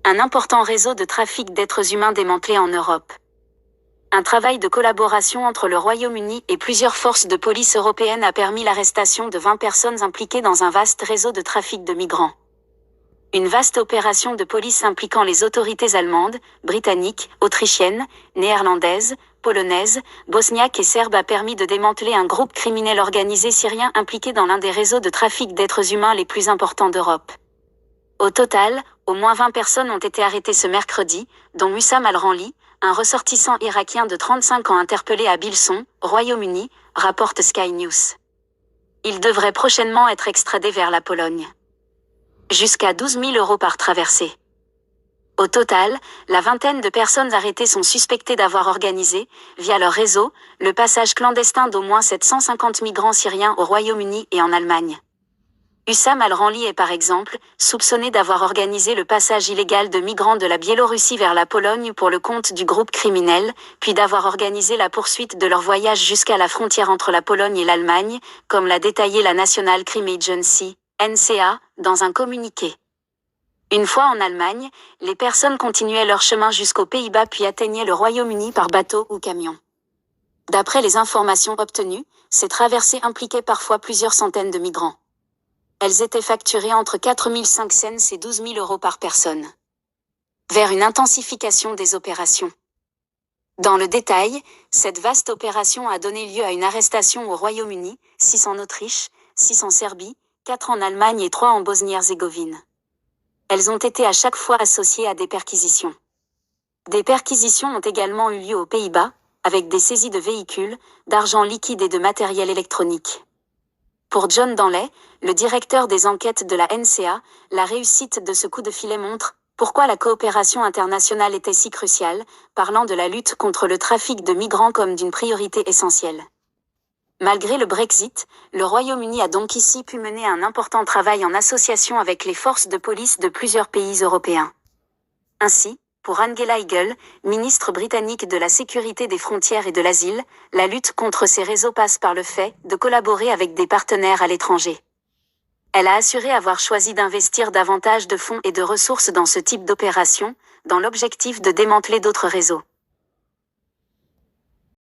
Un important réseau de trafic d'êtres humains démantelé en Europe. Un travail de collaboration entre le Royaume-Uni et plusieurs forces de police européennes a permis l'arrestation de 20 personnes impliquées dans un vaste réseau de trafic de migrants. Une vaste opération de police impliquant les autorités allemandes, britanniques, autrichiennes, néerlandaises, polonaises, bosniaques et serbes a permis de démanteler un groupe criminel organisé syrien impliqué dans l'un des réseaux de trafic d'êtres humains les plus importants d'Europe. Au total, au moins 20 personnes ont été arrêtées ce mercredi, dont Hussam al-Ranli, un ressortissant irakien de 35 ans interpellé à Bilson, Royaume-Uni, rapporte Sky News. Il devrait prochainement être extradé vers la Pologne. Jusqu'à 12 000 € par traversée. Au total, la vingtaine de personnes arrêtées sont suspectées d'avoir organisé, via leur réseau, le passage clandestin d'au moins 750 migrants syriens au Royaume-Uni et en Allemagne. Hussam al-Ranli est par exemple soupçonné d'avoir organisé le passage illégal de migrants de la Biélorussie vers la Pologne pour le compte du groupe criminel, puis d'avoir organisé la poursuite de leur voyage jusqu'à la frontière entre la Pologne et l'Allemagne, comme l'a détaillé la National Crime Agency, NCA, dans un communiqué. Une fois en Allemagne, les personnes continuaient leur chemin jusqu'aux Pays-Bas puis atteignaient le Royaume-Uni par bateau ou camion. D'après les informations obtenues, ces traversées impliquaient parfois plusieurs centaines de migrants. Elles étaient facturées entre 4 500 cents et 12 000 € par personne. Vers une intensification des opérations. Dans le détail, cette vaste opération a donné lieu à une arrestation au Royaume-Uni, 6 en Autriche, 6 en Serbie, 4 en Allemagne et 3 en Bosnie-Herzégovine. Elles ont été à chaque fois associées à des perquisitions. Des perquisitions ont également eu lieu aux Pays-Bas, avec des saisies de véhicules, d'argent liquide et de matériel électronique. Pour John Danley, le directeur des enquêtes de la NCA, la réussite de ce coup de filet montre pourquoi la coopération internationale était si cruciale, parlant de la lutte contre le trafic de migrants comme d'une priorité essentielle. Malgré le Brexit, le Royaume-Uni a donc ici pu mener un important travail en association avec les forces de police de plusieurs pays européens. Ainsi, pour Angela Eagle, ministre britannique de la Sécurité des frontières et de l'asile, la lutte contre ces réseaux passe par le fait de collaborer avec des partenaires à l'étranger. Elle a assuré avoir choisi d'investir davantage de fonds et de ressources dans ce type d'opération, dans l'objectif de démanteler d'autres réseaux.